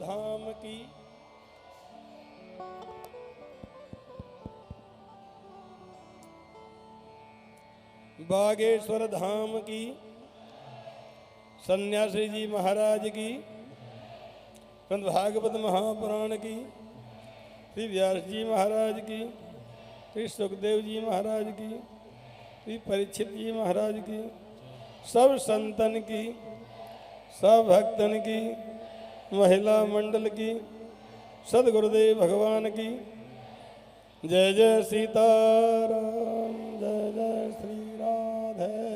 धाम की। बागेश्वर धाम की। सन्यासी जी महाराज की। संत भागवत महापुराण की। श्री व्यास जी महाराज की। श्री सुखदेव जी महाराज की। श्री परीक्षित जी महाराज की। सब संतन की, सब भक्तन की, महिला मंडल की, सदगुरुदेव भगवान की। जय जय सीताराम, जय जय श्री राधे।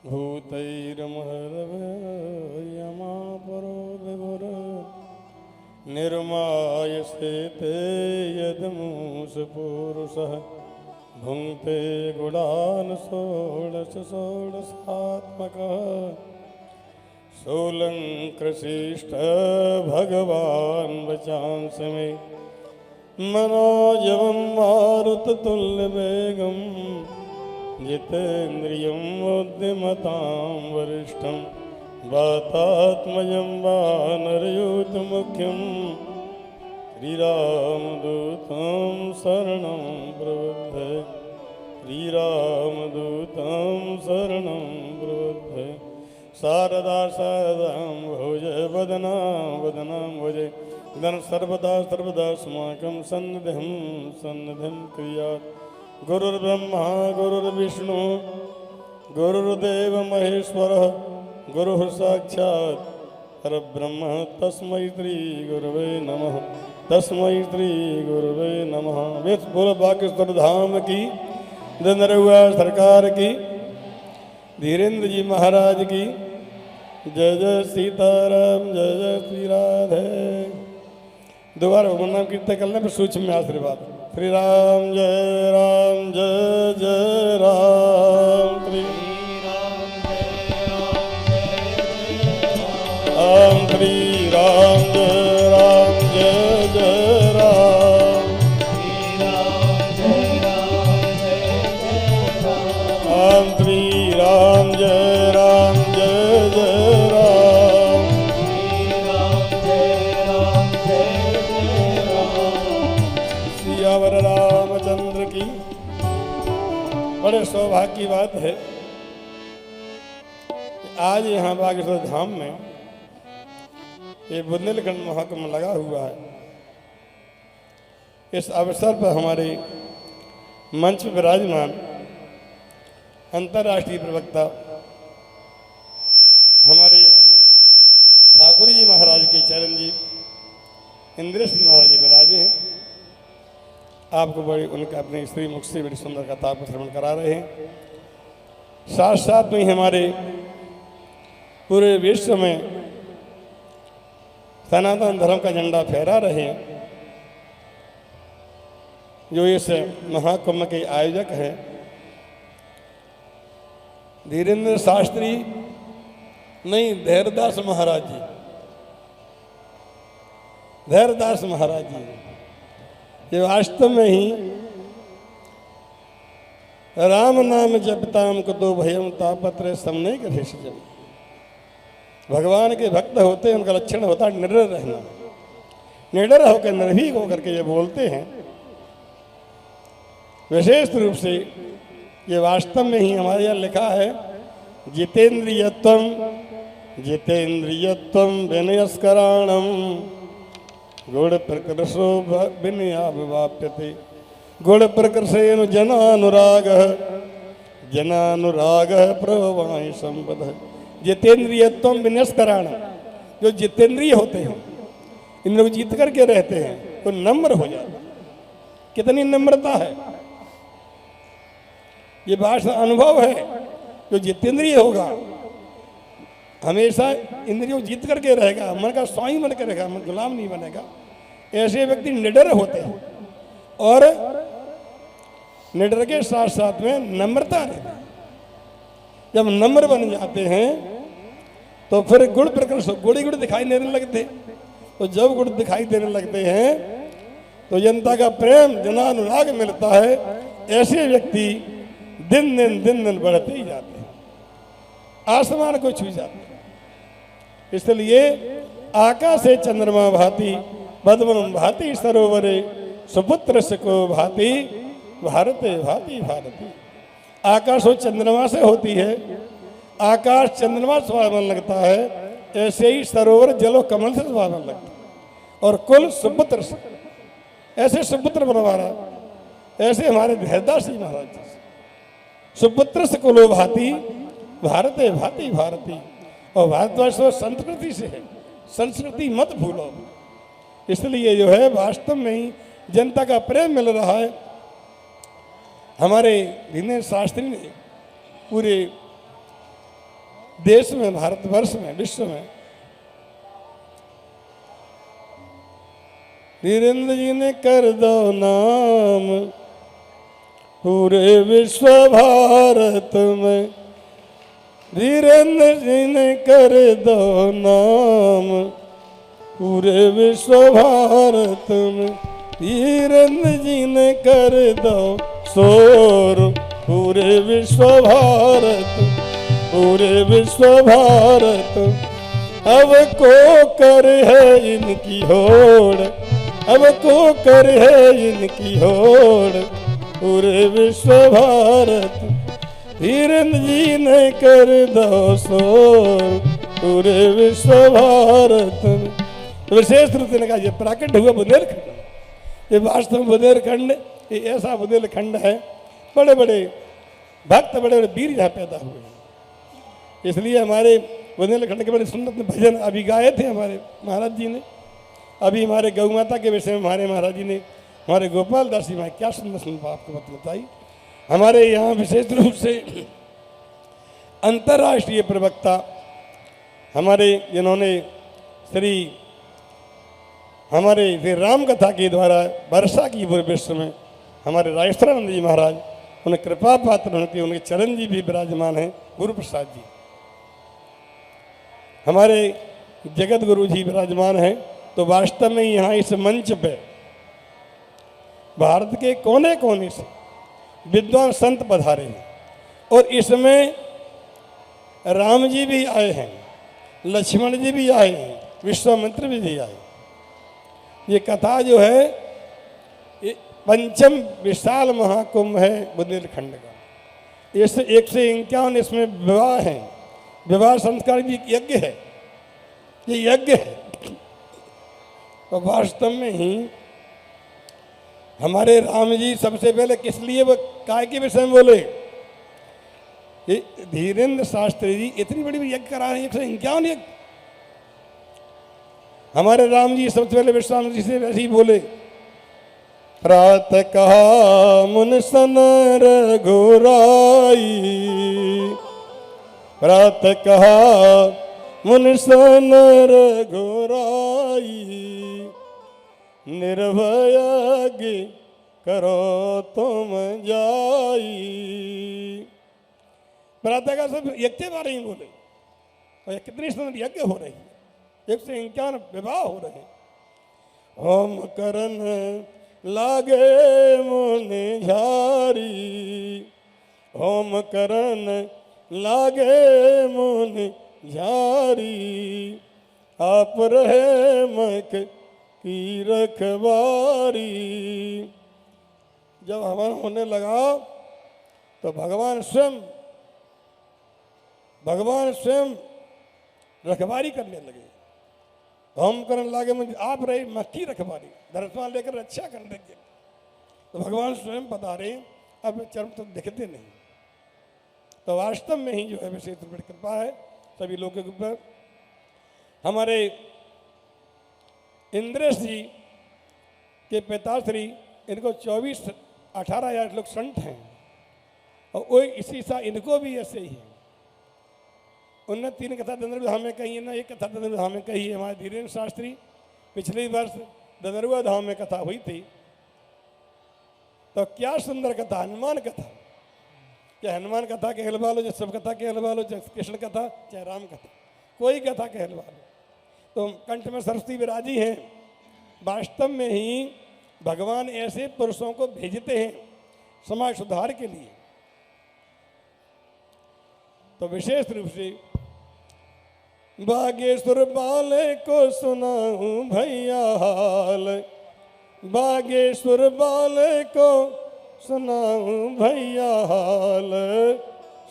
भूतैर्महरभयमापरो विभुर निर्मायसे ते यदमूस पुरुषः भुङ्क्ते गुणान् षोडश षोडशात्मकः सोऽलङ्कृशिष्ट भगवान् वचांसि मे मनोजवं मारुततुल्यवेगं जितेन्द्रियं बुद्धिमतां वरिष्ठं वातात्मजं वानरयूथमुख्यं श्रीरामदूतं शरणं प्रपद्ये। श्रीरामदूतं शरणं प्रपद्ये। शारदा शारदां भोजे वदना वदनां भोजे इदं सर्वदा सर्वदा अस्माकं सन्निधिं कुर्यात्। गुरुर्ब्रह्मा गुरुर्विष्णु गुरुर्देव महेश्वरः गुरुः साक्षात् परब्रह्म तस्मै श्री गुरुवे नमः। तस्मै श्री गुरुवे नमः। वेद बोलो बागेश्वर धाम की, नरहुआ सरकार की, धीरेन्द्र जी महाराज की। जय जय सीताराम, जय जय श्री राधे। दोबारा भगवान नाम कीर्तन करने पर सूक्ष्म में आशीर्वाद। श्री राम जय राम, जय जय राम। श्री राम जय राम, श्री राम जय राम, जय जय राम। श्री राम जय राम, जय जय राम। श्री राम जय राम, जय जय राम। श्री राम जय राम, जय जय राम। सियावर रामचंद्र की। बड़े सौभाग्य की बात है आज यहाँ बागेश्वर धाम में ये बुंदेलखंड महाकुंभ लगा हुआ है। इस अवसर पर हमारे मंच पर विराजमान अंतर्राष्ट्रीय प्रवक्ता हमारे ठाकुर जी महाराज के चरणजीव इंद्रेश जी महाराज जी विराजे हैं। आपको बड़ी उनका अपने स्त्री मुख से बड़ी सुंदर कथा को श्रवण करा रहे हैं। साथ साथ में हमारे पूरे विश्व में सनातन धर्म का झंडा फहरा रहे हैं। जो इस महाकुंभ के आयोजक हैं धीरेन्द्र शास्त्री नहीं, धैर्यदास महाराज जी। धैर्यदास महाराज जी ये वास्तव में ही राम नाम जपताम को दो भयम तापत्र समने के भेषजम। भगवान के भक्त होते हैं, उनका लक्षण होता है निडर रहना। निडर होकर निर्भीक होकर के ये बोलते हैं। विशेष रूप से ये वास्तव में ही हमारे यहाँ लिखा है जितेन्द्रियत्वम जितेन्द्रियत्वम विनयस्कराणम गुण प्रकृशो विनयाभिवाप्यते। गुण प्रकृशेन जनानुरागः जनानुरागः प्रभवाय संपदः। जितेन्द्रियत्वम विनयस्कराणम, जो जितेंद्रिय होते हैं, इन लोग जीत करके रहते हैं तो नम्र हो जाता। कितनी नम्रता है, ये भाषा अनुभव है। जो जितेंद्रिय होगा हमेशा इंद्रियों जीत करके रहेगा, मन का स्वामी बन के रहेगा, मन गुलाम नहीं बनेगा। ऐसे व्यक्ति निडर होते हैं और निडर के साथ साथ में नम्रता रहती है। जब नम्र बन जाते हैं तो फिर गुण प्रकृष्ट गुण ही गुण दिखाई देने लगते। तो जब गुण दिखाई देने लगते हैं तो जनता का प्रेम जनानुराग मिलता है। ऐसे व्यक्ति दिन दिन बढ़ते ही जाते हैं, आसमान को छू जाते हैं। इसलिए आकाशे चंद्रमा भाति पद्मं भाति सरोवरे सुपुत्र को भाति भारते भाति भारती। आकाश और चंद्रमा से होती है, आकाश चंद्रमा सुहावन लगता है, ऐसे ही सरोवर जलो कमल से सुहावन लगता है। और कुल सुपुत्र से, ऐसे सुपुत्र बनवाना, ऐसे हमारे धैर्यदास जी महाराज जी सुपुत्र से कुलो भाती भारते भाति भारती। और भारतवर्ष संस्कृति से है, संस्कृति मत भूलो। इसलिए जो है वास्तव में ही जनता का प्रेम मिल रहा है। हमारे धीरेन्द्र शास्त्री ने पूरे देश में, भारतवर्ष में, विश्व में धीरेन्द्र जी ने कर दो नाम पूरे विश्व भारत में, धीरेन्द्र जी ने कर दो नाम पूरे विश्व भारत में, धीरेन्द्र जी ने कर दो शोर पूरे विश्व भारत, पूरे विश्व भारत। अब को कर है इनकी होड़, अब को कर है इनकी होड़ पूरे विश्व भारत, धीरेन्द्र जी ने कर दो शोर पूरे विश्व भारत। विशेष रूप से कहा ये प्राकट हुआ बुंदेलखंड, ये वास्तव में बुंदेलखंड ये ऐसा बुंदेलखंड है, बड़े बड़े भक्त, बड़े बड़े वीर यहाँ पैदा हुए हैं। इसलिए हमारे बुंदेलखंड के बड़े सुंदर भजन अभी गाए थे हमारे महाराज जी ने। अभी हमारे गौ माता के विषय में हमारे महाराज जी ने, हमारे गोपाल दास जी महाराज क्या सुंदर सुंदर आपको बात बताई। हमारे यहाँ विशेष रूप से अंतर्राष्ट्रीय प्रवक्ता हमारे जिन्होंने हमारे राम कथा के द्वारा वर्षा की पूरे विश्व में हमारे राजेश्वरानंद जी महाराज, उन्हें कृपा पात्र होते, उनके चरण जी भी विराजमान हैं, गुरु प्रसाद जी हमारे जगत गुरु जी विराजमान हैं। तो वास्तव में यहाँ इस मंच पे भारत के कोने कोने से विद्वान संत पधारे हैं और इसमें राम जी भी आए हैं, लक्ष्मण जी भी आए हैं, विश्वामित्र भी आए। ये कथा जो है ये पंचम विशाल महाकुंभ है बुंदेलखंड का। इस 151 इसमें विवाह हैं, विवाह संस्कार भी यज्ञ है, ये यज्ञ है। तो वास्तव में ही हमारे राम जी सबसे पहले किस लिए वो काय के विषय में बोले, ये धीरेन्द्र शास्त्री जी इतनी बड़ी यज्ञ करा रहे हैं, 151 यज्ञ। हमारे राम जी सबसे पहले विश्वामित्र जी से वैसे ही बोले, प्रातः कहा मुन सन रघुराई, प्रातः कहा मुन सन रघुराई, निर्भय करो तुम जाई। प्रातः का सब यज्ञ के बारे में बोले, और कितनी सुंदर यज्ञ हो रही है, 151 विवाह हो रहे। होम करन लागे मुनि झारी, होम करन लागे मुनि झारी, आप रहे मक की रखवारी। जब हवन होने लगा तो भगवान स्वयं रखवारी करने लगे। होम करने लगे मुझे आप रहे मक्की रखवारी, धरस्वान लेकर रक्षा कर देंगे। तो भगवान स्वयं बता रहे अब चर्म तो दिखते नहीं। तो वास्तव में ही जो है विशेष बड़ी कृपा है सभी लोगों के ऊपर। हमारे इंद्रेश जी के पिताश्री, इनको 18 लोग संत हैं और वो इसी सा इनको भी ऐसे ही है। उनने 3 कथा धनुर्धाम धाम में कही है ना, एक कथा धनुर्धाम धाम में कही है। हमारे धीरेन्द्र शास्त्री पिछले वर्ष धनुर्वा धाम में कथा हुई थी, तो क्या सुंदर कथा, हनुमान कथा। चाहे हनुमान कथा के हलवा लो, चाहे सब कथा के हलवा लो, चाहे कृष्ण कथा, चाहे राम कथा, कोई कथा के हलवा लो। तो कंठ में सरस्वती विराजी हैं। वास्तव में ही भगवान ऐसे पुरुषों को भेजते हैं समाज सुधार के लिए। तो विशेष रूप से बागेश्वर बाले को सुनाऊं भैया हाल, बागेश्वर बाले को सुनाऊं भैया हाल,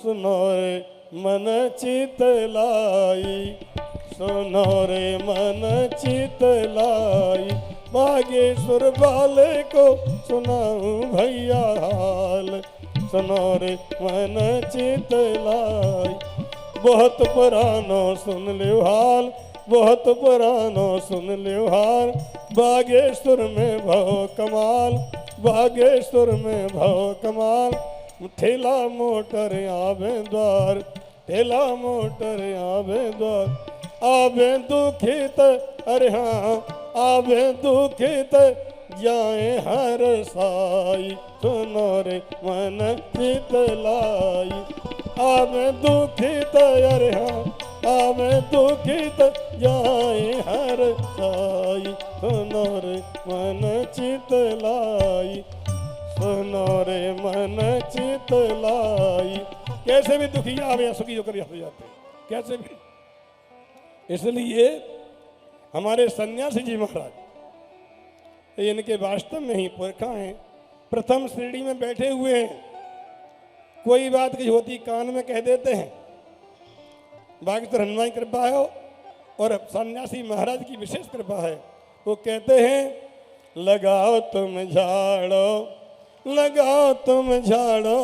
सुनो रे मन चित लाई, सुनो रे मन चित लाई, बागेश्वर बाले को सुनाऊं भैया हाल, सुनो रे मन चित लाई। बहुत पुरानो सुन लियो हाल, बहुत पुरानो सुन लियो हाल, बागेश्वर में भव कमाल, बागेश्वर में भव कमाल, ठेला मोटर आवे द्वार, ठेला मोटर आवे द्वार, आवे दुखित अरे हाँ आवे दुखित जाए हर साई, सुनो रे मन चित लाई, आवे दुखित अरे हाँ आवे दुखित जाए हर साई, सुनो रे मन चित लाई, सुनो रे मन चित लाई। कैसे भी दुखी आवे या सुखी होकर हो जाते कैसे भी। इसलिए हमारे सन्यासी जी महाराज इनके वास्तव में ही पुरखा हैं, प्रथम श्रेणी में बैठे हुए हैं। कोई बात की होती कान में कह देते हैं, बागेश्वर हनुमान की कृपा है और सन्यासी महाराज की विशेष कृपा है। वो कहते हैं लगाओ तुम झाड़ो, लगाओ तुम झाड़ो,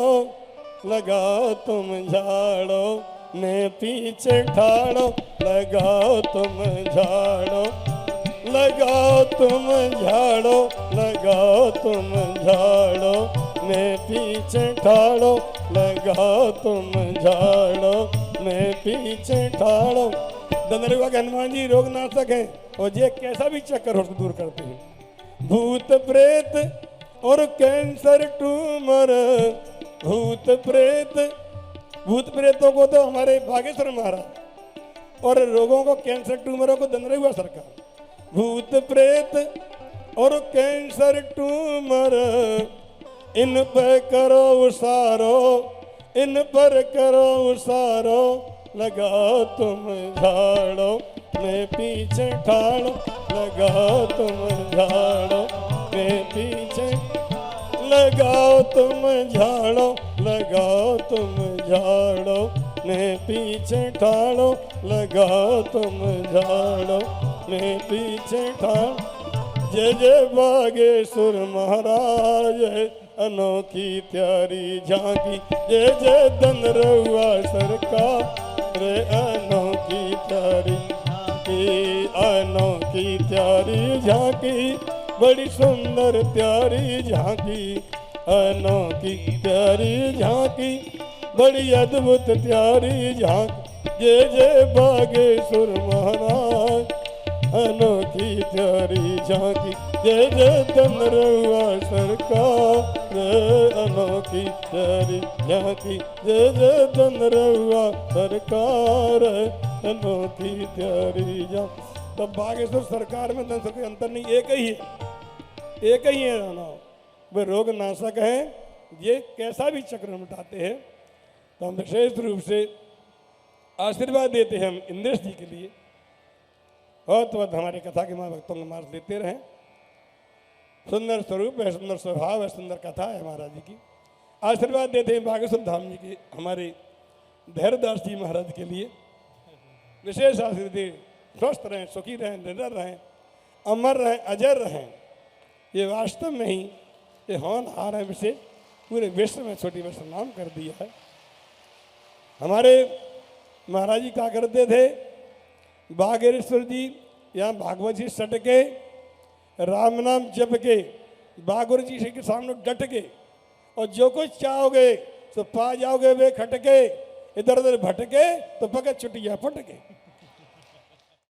लगाओ तुम झाड़ो, मैं पीछे ठाड़ो, लगाओ तुम झाड़ो, लगाओ तुम झाड़ो, लगाओ तुम झाड़ो, मैं पीछे ठाड़ो, लगाओ तुम झाड़ो, मैं पीछे ठाड़ो। दंदरुआ के हनुमान जी रोग नाशक हैं और ये कैसा भी चक्कर हो उसको दूर करते हैं। भूत प्रेत और कैंसर ट्यूमर, भूत प्रेत, भूत प्रेतों को तो हमारे बागेश्वर महाराज और रोगों को कैंसर ट्यूमरों को दंदरुआ सरकार। भूत प्रेत और कैंसर ट्यूमर इन पर करो उसारो, इन पर करो उसारो, लगाओ तुम झाड़ो, मैं पीछे ठाड़ो, लगाओ तुम झाड़ो, मैं पीछे, लगाओ तुम झाड़ो, लगाओ तुम झाड़ो, मैं पीछे ठाड़ो, लगाओ तुम झाड़ो, मैं पीछे ठाड़। जय जय बागेश्वर महाराज अनोखी प्यारी झांकी, जय जय दंदरुआ सरकार रे अनोखी प्यारी, अनोखी प्यारी झांकी, बड़ी सुंदर प्यारी झांकी, अनोखी प्यारी झांकी, बड़ी अद्भुत प्यारी झांकी। जय जय बागेश्वर महाराज अनोखी प्यारी झांकी, जय जय दंदरुआ सरकार अनोखी प्यारी झांकी, जय जय दंदरुआ सरकार अनोखी प्यारी झांकी। तो बागेश्वर सरकार में दंदर कोई अंतर नहीं, एक ही है, एक ही है ना, वे रोग नाशक हैं। ये कैसा भी चक्र मिटाते हैं। तो हम विशेष रूप से आशीर्वाद देते हैं हम इंद्रेश जी के लिए, बहुत बहुत हमारे कथा के माँ भक्तों का मार्ग लेते रहें। सुंदर स्वरूप है, सुंदर स्वभाव है, सुंदर कथा है महाराज जी की। आशीर्वाद देते हैं बागेश्वर धाम जी के हमारे धैर्यदास जी महाराज के लिए विशेष आशीर्वाद दे, स्वस्थ रहें, सुखी रहें, निडर रहें, अमर रहें, अजर रहें। ये वास्तव में ही ये होनहार है, विशेष पूरे विश्व में छोटी विश्व नाम कर दिया है। हमारे महाराज जी क्या करते थे, बागेश्वर जी यहाँ भागवत जी सट के राम नाम जप के बागुर जी के सामने डट के और जो कुछ चाहोगे तो पा जाओगे वे खटके, इधर उधर भटके तो पकड़ चुटिया फटके।